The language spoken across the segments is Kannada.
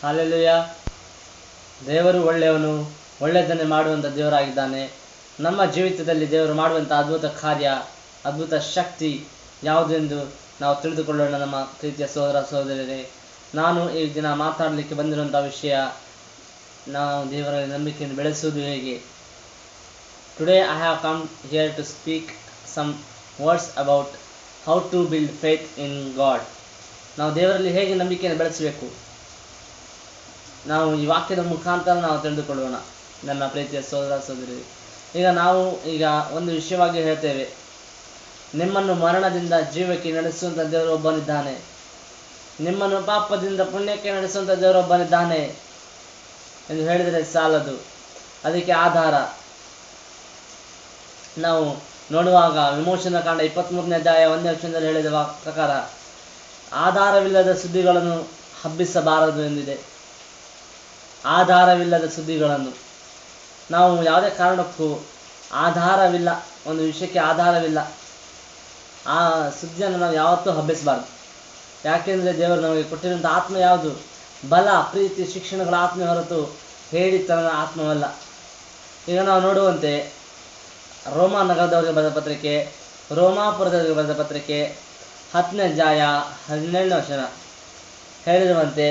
ಹಾಲೆಲೂಯ. ದೇವರು ಒಳ್ಳೆಯವನು, ಒಳ್ಳೆಯದನ್ನೇ ಮಾಡುವಂಥ ದೇವರಾಗಿದ್ದಾನೆ. ನಮ್ಮ ಜೀವಿತದಲ್ಲಿ ದೇವರು ಮಾಡುವಂಥ ಅದ್ಭುತ ಕಾರ್ಯ, ಅದ್ಭುತ ಶಕ್ತಿ ಯಾವುದೆಂದು ನಾವು ತಿಳಿದುಕೊಳ್ಳೋಣ. ನಮ್ಮ ಪ್ರೀತಿಯ ಸಹೋದರ ಸಹೋದರಿಯರೇ, ನಾನು ಈ ದಿನ ಮಾತಾಡಲಿಕ್ಕೆ ಬಂದಿರುವಂಥ ವಿಷಯ, ನಾವು ದೇವರಲ್ಲಿ ನಂಬಿಕೆಯನ್ನು ಬೆಳೆಸುವುದು ಹೇಗೆ. Today I have come here to speak some words about how to build faith in God. ನಾವು ದೇವರಲ್ಲಿ ಹೇಗೆ ನಂಬಿಕೆಯನ್ನು ಬೆಳೆಸಬೇಕು, ನಾವು ಈ ವಾಕ್ಯದ ಮುಖಾಂತರ ನಾವು ತಿಳಿದುಕೊಳ್ಳೋಣ. ನನ್ನ ಪ್ರೀತಿಯ ಸಹೋದರ ಸಹೋದರಿ, ನಾವು ಒಂದು ವಿಷಯವಾಗಿ ಹೇಳ್ತೇವೆ, ನಿಮ್ಮನ್ನು ಮರಣದಿಂದ ಜೀವಕ್ಕೆ ನಡೆಸುವಂಥ ದೇವರೊಬ್ಬನಿದ್ದಾನೆ, ನಿಮ್ಮನ್ನು ಪಾಪದಿಂದ ಪುಣ್ಯಕ್ಕೆ ನಡೆಸುವಂಥ ದೇವರೊಬ್ಬನಿದ್ದಾನೆ ಎಂದು ಹೇಳಿದರೆ ಸಾಲದು. ಅದಕ್ಕೆ ಆಧಾರ ನಾವು ನೋಡುವಾಗ ವಿಮೋಚನಾ ಕಾಂಡ 23ನೇ ಅಧ್ಯಾಯ 1ನೇ ವಚನದಲ್ಲಿ ಹೇಳಿದ ಪ್ರಕಾರ, ಆಧಾರವಿಲ್ಲದ ಸುದ್ದಿಗಳನ್ನು ಹಬ್ಬಿಸಬಾರದು ಎಂದಿದೆ. ಆಧಾರವಿಲ್ಲದ ಸುದ್ದಿಗಳನ್ನು ನಾವು ಯಾವುದೇ ಕಾರಣಕ್ಕೂ ಆಧಾರವಿಲ್ಲ, ಒಂದು ವಿಷಯಕ್ಕೆ ಆಧಾರವಿಲ್ಲ, ಆ ಸುದ್ದಿಯನ್ನು ನಾವು ಯಾವತ್ತೂ ಹಬ್ಬಿಸಬಾರ್ದು. ಯಾಕೆಂದರೆ ದೇವರು ನಮಗೆ ಕೊಟ್ಟಿರುವಂಥ ಆತ್ಮ ಯಾವುದು? ಬಲ, ಪ್ರೀತಿ, ಶಿಕ್ಷಣಗಳ ಆತ್ಮ ಹೊರತು ಹೇಳಿತನದ ಆತ್ಮವಲ್ಲ. ಈಗ ನಾವು ನೋಡುವಂತೆ ರೋಮಾ ನಗರದವರಿಗೆ ಬರೆದ ಪತ್ರಿಕೆ, ರೋಮಾಪುರದವರಿಗೆ ಬರೆದ ಪತ್ರಿಕೆ 10ನೇ ಅಧ್ಯಾಯ 17ನೇ ವಚನ ಹೇಳಿರುವಂತೆ,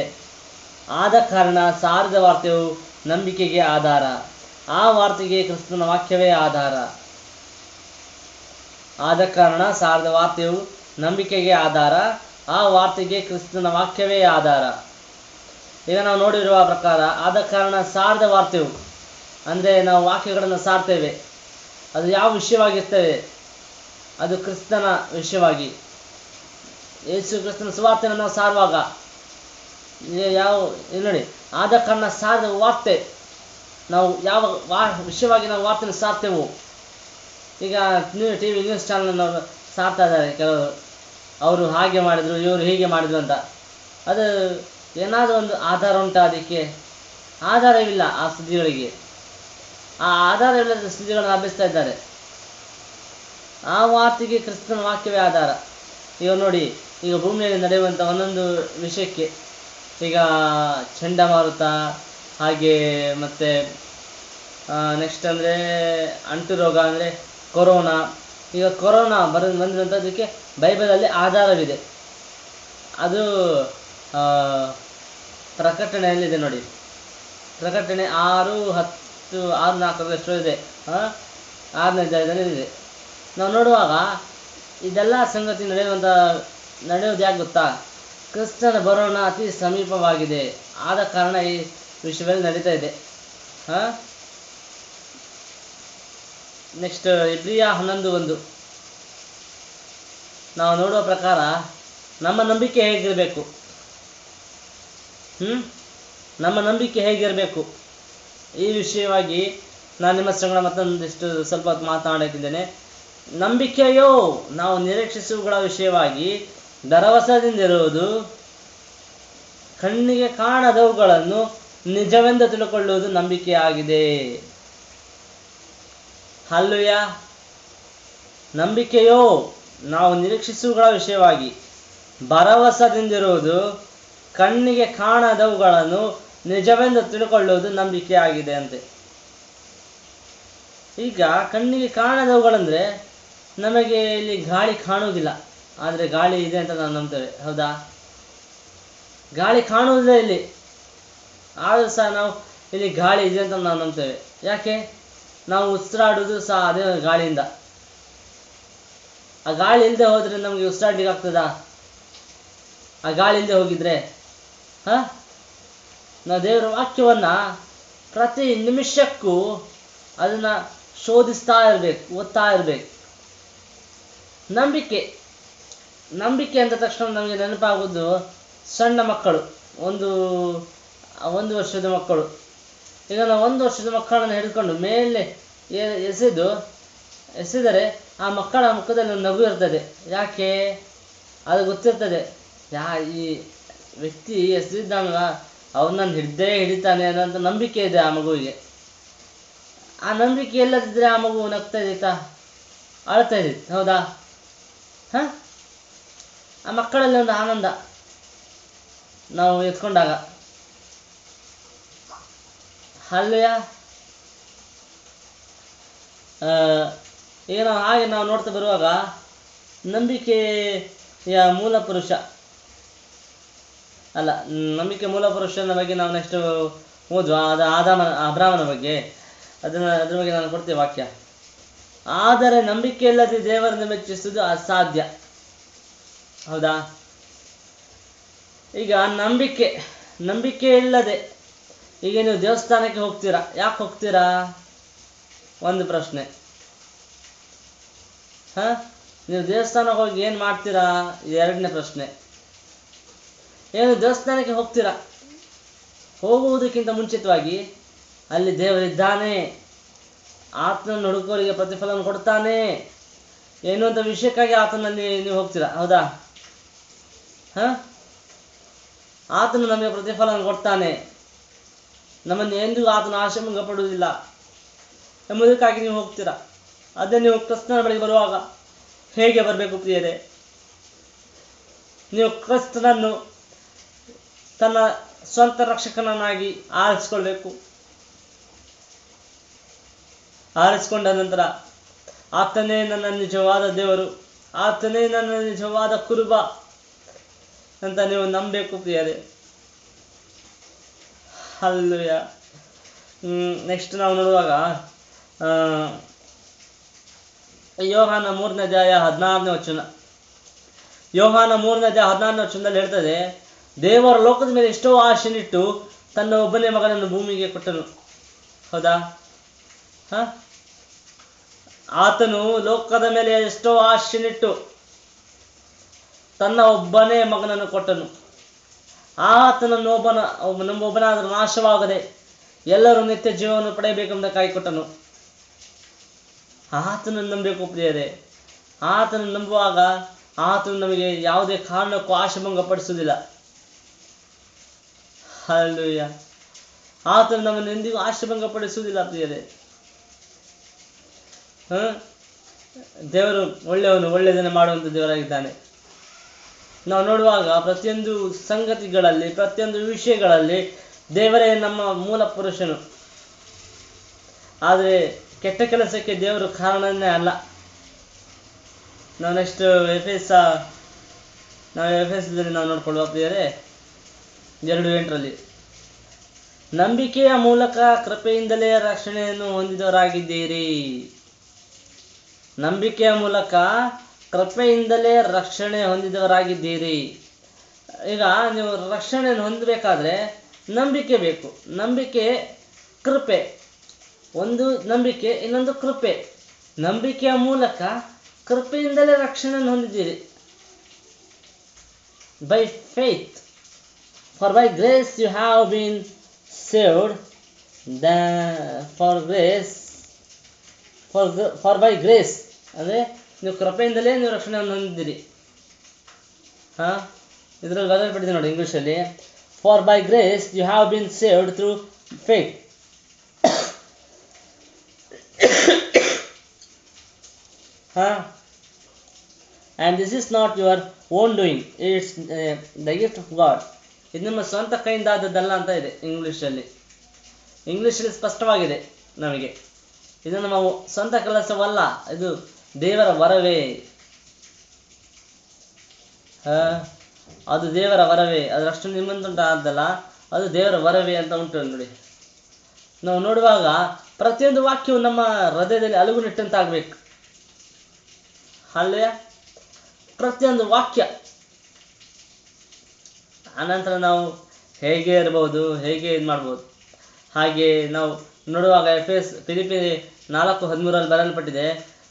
ಆದ ಕಾರಣ ಸಾರಿದ ವಾರ್ತೆಯು ನಂಬಿಕೆಗೆ ಆಧಾರ, ಆ ವಾರ್ತೆಗೆ ಕ್ರಿಸ್ತನ ವಾಕ್ಯವೇ ಆಧಾರ. ಆದ ಕಾರಣ ಸಾರಿದ ವಾರ್ತೆಯು ನಂಬಿಕೆಗೆ ಆಧಾರ, ಆ ವಾರ್ತೆಗೆ ಕ್ರಿಸ್ತನ ವಾಕ್ಯವೇ ಆಧಾರ. ಈಗ ನಾವು ನೋಡಿರುವ ಪ್ರಕಾರ, ಆದ ಕಾರಣ ಸಾರಿದ ವಾರ್ತೆಯು ಅಂದರೆ ನಾವು ವಾಕ್ಯಗಳನ್ನು ಸಾರ್ತೇವೆ, ಅದು ಯಾವ ವಿಷಯವಾಗಿರ್ತೇವೆ? ಅದು ಕ್ರಿಸ್ತನ ವಿಷಯವಾಗಿ, ಯೇಸು ಕ್ರಿಸ್ತನ ಸುವಾರ್ತೆಯನ್ನು ನಾವು ಸಾರುವಾಗ ನೋಡಿ, ಆದ ಕಾರಣ ಸಾರಿದ ವಾರ್ತೆ, ನಾವು ಯಾವ ವಿಷಯವಾಗಿ ನಾವು ವಾರ್ತೆಯನ್ನು ಸಾರ್ತೇವೋ. ಈಗ ಟಿ ವಿ ನ್ಯೂಸ್ ಚಾನಲ್ನವರು ಸಾರ್ತಾ ಇದ್ದಾರೆ, ಕೆಲವರು ಅವರು ಹಾಗೆ ಮಾಡಿದರು, ಇವರು ಹೀಗೆ ಮಾಡಿದರು ಅಂತ. ಅದು ಏನಾದರೂ ಒಂದು ಆಧಾರ ಉಂಟಾ? ಅದಕ್ಕೆ ಆಧಾರವಿಲ್ಲ. ಆ ಸುದ್ದಿಗಳಿಗೆ ಆ ಆಧಾರವಿಲ್ಲದ ಸುದ್ದಿಗಳನ್ನು ಹಬ್ಬಿಸ್ತಾ ಇದ್ದಾರೆ. ಆ ವಾರ್ತೆಗೆ ಕ್ರಿಸ್ತನ ವಾಕ್ಯವೇ ಆಧಾರ. ಈಗ ನೋಡಿ, ಈಗ ಭೂಮಿಯಲ್ಲಿ ನಡೆಯುವಂಥ ಒಂದೊಂದು ವಿಷಯಕ್ಕೆ, ಈಗ ಚಂಡಮಾರುತ, ಹಾಗೆ ಮತ್ತು ನೆಕ್ಸ್ಟ್ ಅಂದರೆ ಅಂಟು ರೋಗ ಅಂದರೆ ಕೊರೋನಾ. ಈಗ ಕೊರೋನಾ ಬಂದಿರುವಂಥದ್ದಕ್ಕೆ ಬೈಬಲಲ್ಲಿ ಆಧಾರವಿದೆ. ಅದು ಪ್ರಕಟಣೆಯಲ್ಲಿದೆ ನೋಡಿ, ಪ್ರಕಟಣೆ 6:4 ಎಷ್ಟೋ ಇದೆ, 6ನೇ ಅಧ್ಯಾಯದಲ್ಲಿ ಇದೆ. ನಾವು ನೋಡುವಾಗ ಇದೆಲ್ಲ ಸಂಗತಿ ನಡೆಯೋದು ಯಾಕೆ ಗೊತ್ತಾ? ಕ್ರಿಸ್ತನ ಬರೋಣ ಅತಿ ಸಮೀಪವಾಗಿದೆ, ಆದ ಕಾರಣ ಈ ವಿಷಯದಲ್ಲಿ ನಡೀತಾ ಇದೆ. ನೆಕ್ಸ್ಟ್ ಇಬ್ರಿಯ 11:1 ನಾವು ನೋಡುವ ಪ್ರಕಾರ ನಮ್ಮ ನಂಬಿಕೆ ಹೇಗಿರಬೇಕು, ನಮ್ಮ ನಂಬಿಕೆ ಹೇಗಿರಬೇಕು ಈ ವಿಷಯವಾಗಿ ನಾನು ನಿಮ್ಮ ಸಂಗಡ ಮತ್ತೊಂದಿಷ್ಟು ಸ್ವಲ್ಪ ಹೊತ್ತು ಮಾತನಾಡುತ್ತಿದ್ದೇನೆ. ನಂಬಿಕೆಯೋ ನಾವು ನಿರೀಕ್ಷಿಸುವುಗಳ ವಿಷಯವಾಗಿ ಭರವಸೆಯಿಂದಿರುವುದು, ಕಣ್ಣಿಗೆ ಕಾಣದವುಗಳನ್ನು ನಿಜವೆಂದು ತಿಳ್ಕೊಳ್ಳುವುದು ನಂಬಿಕೆಯಾಗಿದೆ. ಹಲ್ಲೆಲೂಯಾ. ನಂಬಿಕೆಯೋ ನಾವು ನಿರೀಕ್ಷಿಸುವುಗಳ ವಿಷಯವಾಗಿ ಭರವಸೆಯಿಂದಿರುವುದು, ಕಣ್ಣಿಗೆ ಕಾಣದವುಗಳನ್ನು ನಿಜವೆಂದು ತಿಳ್ಕೊಳ್ಳುವುದು ನಂಬಿಕೆಯಾಗಿದೆ ಅಂತೆ. ಈಗ ಕಣ್ಣಿಗೆ ಕಾಣದವುಗಳಂದರೆ ನಮಗೆ ಇಲ್ಲಿ ಗಾಳಿ ಕಾಣುವುದಿಲ್ಲ, ಆದರೆ ಗಾಳಿ ಇದೆ ಅಂತ ನಾವು ನಂಬ್ತೇವೆ, ಹೌದಾ? ಗಾಳಿ ಕಾಣುವುದಿಲ್ಲ ಇಲ್ಲಿ, ಆದರೂ ಸಹ ನಾವು ಇಲ್ಲಿ ಗಾಳಿ ಇದೆ ಅಂತ ನಾವು ನಂಬ್ತೇವೆ. ಯಾಕೆ? ನಾವು ಉಸಿರಾಡೋದು ಸಹ ಅದೇ ಗಾಳಿಯಿಂದ. ಆ ಗಾಳಿ ಇಲ್ಲದೆ ಹೋದರೆ ನಮಗೆ ಉಸಿರಾಡ್ಲಿಕ್ಕೆ ಆಗ್ತದಾ? ಆ ಗಾಳಿ ಇಲ್ಲದೆ ಹೋಗಿದ್ರೆ ನಾವು ದೇವರ ವಾಕ್ಯವನ್ನು ಪ್ರತಿ ನಿಮಿಷಕ್ಕೂ ಅದನ್ನು ಶೋಧಿಸ್ತಾ ಇರಬೇಕು, ಓದ್ತಾ ಇರಬೇಕು. ನಂಬಿಕೆ ಅಂದ ತಕ್ಷಣ ನಮಗೆ ನೆನಪಾಗೋದು ಸಣ್ಣ ಮಕ್ಕಳು, ಒಂದು ವರ್ಷದ ಮಕ್ಕಳು. ಈಗ ನಾವು 1 ವರ್ಷದ ಮಕ್ಕಳನ್ನು ಹಿಡ್ಕೊಂಡು ಮೇಲೆ ಎಸೆದರೆ ಆ ಮಕ್ಕಳ ಮುಖದಲ್ಲಿ ಒಂದು ನಗು ಇರ್ತದೆ. ಯಾಕೆ? ಅದು ಗೊತ್ತಿರ್ತದೆ, ಈ ವ್ಯಕ್ತಿ ಎಸೆದಿದ್ದಾನಲ್ಲ ಅವನನ್ನು ಹಿಡಿತಾನೆ ಅನ್ನೋಂಥ ನಂಬಿಕೆ ಇದೆ ಆ ಮಗುವಿಗೆ. ಆ ನಂಬಿಕೆ ಎಲ್ಲದಿದ್ದರೆ ಆ ಮಗು ನಗ್ತಾ ಇದ್ದಿತ್ತಾ, ಅಳ್ತಾ ಇದ್ದಿತ್ತು, ಹೌದಾ? ಆ ಮಕ್ಕಳಲ್ಲಿ ಒಂದು ಆನಂದ ನಾವು ಎತ್ಕೊಂಡಾಗ. ಅಲ್ಲಿಯ ಈಗ ನಾವು ಹಾಗೆ ನಾವು ನೋಡ್ತಾ ಬರುವಾಗ ನಂಬಿಕೆಯ ಮೂಲ ಪುರುಷ ಅಲ್ಲ, ನಂಬಿಕೆ ಮೂಲ ಪುರುಷನ ಬಗ್ಗೆ ನಾವು ನೆಕ್ಸ್ಟ್ ಓದುವ. ಅದು ಅಬ್ರಾಮನ ಬಗ್ಗೆ, ಅದ್ರ ಬಗ್ಗೆ ನಾನು ಕೊಡ್ತೇವೆ ವಾಕ್ಯ. ಆದರೆ ನಂಬಿಕೆ ಇಲ್ಲದೆ ದೇವರನ್ನು ಮೆಚ್ಚಿಸುವುದು ಅಸಾಧ್ಯ. ಹೌದಾ? ಈಗ ನಂಬಿಕೆ ಇಲ್ಲದೆ ಈಗ ನೀವು ದೇವಸ್ಥಾನಕ್ಕೆ ಹೋಗ್ತೀರಾ, ಯಾಕೆ ಹೋಗ್ತೀರಾ? ಒಂದು ಪ್ರಶ್ನೆ. ನೀವು ದೇವಸ್ಥಾನಕ್ಕೆ ಹೋಗಿ ಏನು ಮಾಡ್ತೀರಾ? ಎರಡನೇ ಪ್ರಶ್ನೆ. ಏನು ದೇವಸ್ಥಾನಕ್ಕೆ ಹೋಗ್ತೀರಾ, ಹೋಗುವುದಕ್ಕಿಂತ ಮುಂಚಿತವಾಗಿ ಅಲ್ಲಿ ದೇವರಿದ್ದಾನೆ, ಆತನನ್ನು ಹುಡುಕೋರಿಗೆ ಪ್ರತಿಫಲವನ್ನು ಕೊಡ್ತಾನೆ ಎನ್ನುವಂಥ ವಿಷಯಕ್ಕಾಗಿ ಆತನಲ್ಲಿ ನೀವು ಹೋಗ್ತೀರಾ. ಹೌದಾ? ಆತನು ನಮಗೆ ಪ್ರತಿಫಲವನ್ನು ಕೊಡ್ತಾನೆ, ನಮ್ಮನ್ನು ಎಂದಿಗೂ ಆತನ ಆಶೆಭಂಗ ಪಡುವುದಿಲ್ಲ ಎಂಬುದಕ್ಕಾಗಿ ನೀವು ಹೋಗ್ತೀರಾ. ಅದೇ ನೀವು ಕ್ರಿಸ್ತನ ಬಳಿಗೆ ಬರುವಾಗ ಹೇಗೆ ಬರಬೇಕು ಪ್ರಿಯರೇ? ನೀವು ಕ್ರಿಸ್ತನನ್ನು ತನ್ನ ಸ್ವಂತ ರಕ್ಷಕನನ್ನಾಗಿ ಆರಿಸಿಕೊಳ್ಬೇಕು. ಆರಿಸಿಕೊಂಡ ನಂತರ ಆತನೇ ನನ್ನ ನಿಜವಾದ ದೇವರು, ಆತನೇ ನನ್ನ ನಿಜವಾದ ಕುರುಬ ಅಂತ ನೀವು ನಂಬಬೇಕು ಪ್ರಿಯರೇ. ಹಲ್ಲೆಲೂಯಾ. ನೆಕ್ಸ್ಟ್ ನಾವು ನೋಡುವಾಗ ಯೋಹಾನ 3ನೇ ಅಧ್ಯಾಯ 16ನೇ ವಚನ. ಯೋಹಾನ 3ನೇ ಅಧ್ಯಾಯ 16ನೇ ವಚನದಲ್ಲಿ ಹೇಳ್ತದೆ, ದೇವರ ಲೋಕದ ಮೇಲೆ ಎಷ್ಟೋ ಆಶೆನಿಟ್ಟು ತನ್ನ ಒಬ್ಬನೇ ಮಗನನ್ನು ಭೂಮಿಗೆ ಕೊಟ್ಟನು. ಹೌದಾ? ಆತನು ಲೋಕದ ಮೇಲೆ ಎಷ್ಟೋ ಆಶೆನಿಟ್ಟು ತನ್ನ ಒಬ್ಬನೇ ಮಗನನ್ನು ಕೊಟ್ಟನು. ಆತನನ್ನು ಒಬ್ಬನಾದರೂ ನಾಶವಾಗದೆ ಎಲ್ಲರೂ ನಿತ್ಯ ಜೀವವನ್ನು ಪಡೆಯಬೇಕೆಂಬುದಕ್ಕಾಗಿ ಕೊಟ್ಟನು. ಆತನನ್ನು ನಂಬಬೇಕು ಪ್ರಿಯರೇ. ಆತನನ್ನು ನಂಬುವಾಗ ಆತನು ನಮಗೆ ಯಾವುದೇ ಕಾರಣಕ್ಕೂ ಆಶೆಭಂಗ ಪಡಿಸುವುದಿಲ್ಲ. ಹಲ್ಲೆಲೂಯಾ. ಆತನು ನಮ್ಮನ್ನು ಎಂದಿಗೂ ಆಶೆಭಂಗ ಪಡಿಸುವುದಿಲ್ಲ ಪ್ರಿಯರೇ. ದೇವರು ಒಳ್ಳೆಯವನು, ಒಳ್ಳೆಯದನ್ನು ಮಾಡುವಂಥ ದೇವರಾಗಿದ್ದಾನೆ. ನಾವು ನೋಡುವಾಗ ಪ್ರತಿಯೊಂದು ಸಂಗತಿಗಳಲ್ಲಿ, ಪ್ರತಿಯೊಂದು ವಿಷಯಗಳಲ್ಲಿ ದೇವರೇ ನಮ್ಮ ಮೂಲ ಪುರುಷನು. ಆದರೆ ಕೆಟ್ಟ ಕೆಲಸಕ್ಕೆ ದೇವರು ಕಾರಣನೇ ಅಲ್ಲ. ನಾವು ನೆಕ್ಸ್ಟ್ ಎಫೆಸದಲ್ಲಿ ನಾವು ನೋಡ್ಕೊಳ್ಳುವ ಪ್ರಿಯರೇ, 2:8 ನಂಬಿಕೆಯ ಮೂಲಕ ಕೃಪೆಯಿಂದಲೇ ರಕ್ಷಣೆಯನ್ನು ಹೊಂದಿದವರಾಗಿದ್ದೀರಿ. ನಂಬಿಕೆಯ ಮೂಲಕ ಕೃಪೆಯಿಂದಲೇ ರಕ್ಷಣೆ ಹೊಂದಿದವರಾಗಿದ್ದೀರಿ. ಈಗ ನೀವು ರಕ್ಷಣೆಯನ್ನು ಹೊಂದಬೇಕಾದ್ರೆ ನಂಬಿಕೆ ಬೇಕು. ನಂಬಿಕೆ, ಕೃಪೆ. ಒಂದು ನಂಬಿಕೆ, ಇನ್ನೊಂದು ಕೃಪೆ. ನಂಬಿಕೆಯ ಮೂಲಕ ಕೃಪೆಯಿಂದಲೇ ರಕ್ಷಣೆಯನ್ನು ಹೊಂದಿದ್ದೀರಿ. By faith, for by grace you have been saved. For by grace ಅಂದರೆ ನೀವು ಕೃಪೆಯಿಂದಲೇ ನೀವು ರಕ್ಷಣೆಯನ್ನು ಹೊಂದಿದ್ದೀರಿ. ಇದರಲ್ಲಿ ಬರೆಯಲ್ಪಟ್ಟಿದೆ ನೋಡಿ ಇಂಗ್ಲೀಷಲ್ಲಿ, for by grace you have been saved through faith. And this is not your own doing, it's the gift of God. ಇದು ನಿಮ್ಮ ಸ್ವಂತ ಕೈಯಿಂದ ಆದದ್ದಲ್ಲ ಅಂತ ಇದೆ ಇಂಗ್ಲೀಷಲ್ಲಿ ಸ್ಪಷ್ಟವಾಗಿದೆ ನಮಗೆ. ಇದು ನಮ್ಮ ಸ್ವಂತ ಕೆಲಸವಲ್ಲ, ಇದು ದೇವರ ವರವೇ. ಅದು ದೇವರ ವರವೇ. ಅದರಷ್ಟು ನಿಮ್ಮಂತ ಆದ್ದಲ್ಲ, ಅದು ದೇವರ ವರವೇ ಅಂತ ಉಂಟು ನೋಡಿ. ನಾವು ನೋಡುವಾಗ ಪ್ರತಿಯೊಂದು ವಾಕ್ಯವು ನಮ್ಮ ಹೃದಯದಲ್ಲಿ ಅಲುಗುನಿಟ್ಟಂತಾಗಬೇಕು. ಅಲ್ಲೇ ಪ್ರತಿಯೊಂದು ವಾಕ್ಯ. ಆನಂತರ ನಾವು ಹೇಗೆ ಇರ್ಬೋದು, ಹೇಗೆ ಇದು ಮಾಡ್ಬೋದು. ಹಾಗೆ ನಾವು ನೋಡುವಾಗ ಫಿಲಿಪ್ಪಿ 4:13 ಬರೆಯಲ್ಪಟ್ಟಿದೆ,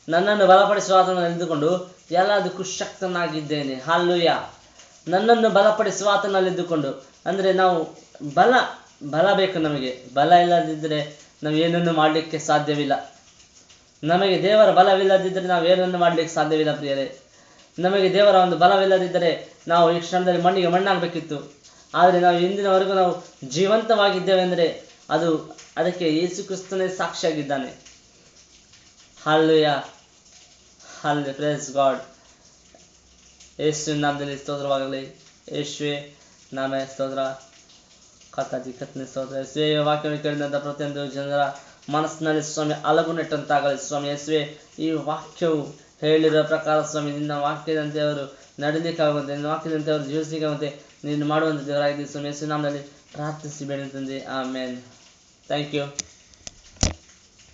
ನನ್ನನ್ನು ಬಲಪಡಿಸುವ ಆತನಲ್ಲಿ ಇದ್ದುಕೊಂಡು ಎಲ್ಲದಕ್ಕೂ ಶಕ್ತನಾಗಿದ್ದೇನೆ. ಹಲ್ಲೆಲೂಯಾ. ನನ್ನನ್ನು ಬಲಪಡಿಸುವ ಆತನಲ್ಲಿದ್ದುಕೊಂಡು ಅಂದರೆ ನಾವು ಬಲ ಬೇಕು ನಮಗೆ. ಬಲ ಇಲ್ಲದಿದ್ದರೆ ನಾವು ಏನನ್ನು ಮಾಡಲಿಕ್ಕೆ ಸಾಧ್ಯವಿಲ್ಲ. ನಮಗೆ ದೇವರ ಬಲವಿಲ್ಲದಿದ್ದರೆ ನಾವು ಏನನ್ನು ಮಾಡಲಿಕ್ಕೆ ಸಾಧ್ಯವಿಲ್ಲ ಪ್ರಿಯರೇ. ನಮಗೆ ದೇವರ ಒಂದು ಬಲವಿಲ್ಲದಿದ್ದರೆ ನಾವು ಈ ಕ್ಷಣದಲ್ಲಿ ಮಣ್ಣಿಗೆ ಮಣ್ಣಾಗಬೇಕಿತ್ತು. ಆದರೆ ನಾವು ಇಂದಿನವರೆಗೂ ನಾವು ಜೀವಂತವಾಗಿದ್ದೇವೆ ಅಂದರೆ ಅದಕ್ಕೆ ಯೇಸು ಕ್ರಿಸ್ತನೇ ಸಾಕ್ಷಿಯಾಗಿದ್ದಾನೆ. ಹಲ್ಲೆಲೂಯಾ. Praise god. ಯೇಸುವಿನ ನಾಮದಲ್ಲಿ ಸ್ತೋತ್ರವಾಗಲಿ. ಯೇಸುವೇ ನಾಮೇ ಸ್ತೋತ್ರ. ಕರ್ತಾಜಿ ಕರ್ತನೆ ಸ್ತೋತ್ರ ಯೇಸುವೆ. ಈ ವಾಕ್ಯವನ್ನು ಕೇಳಿದಂಥ ಪ್ರತಿಯೊಂದು ಜನರ ಮನಸ್ಸಿನಲ್ಲಿ ಸ್ವಾಮಿ ಅಲಗು ನೆಟ್ಟಂತಾಗಲಿ ಸ್ವಾಮಿ ಯೇಸುವೆ. ಈ ವಾಕ್ಯವು ಹೇಳಿರೋ ಪ್ರಕಾರ ಸ್ವಾಮಿ ನಿನ್ನ ವಾಕ್ಯದಂತೆ ಅವರು ನಡೀಲಿಕ್ಕಾಗುವಂತೆ, ನಿನ್ನ ವಾಕ್ಯದಂತೆ ಅವರು ಜೀವಿಸಲಿಕ್ಕಾಗುವಂತೆ ನೀನು ಮಾಡುವಂಥ ದೇವರಾಗಿದ್ದೀವಿ ಸ್ವಾಮಿ ಯೇಸು ನಾಮದಲ್ಲಿ ಪ್ರಾರ್ಥಿಸಿ ಬೇಡ ತಂದೆ. ಆಮೇನ್. Thank you.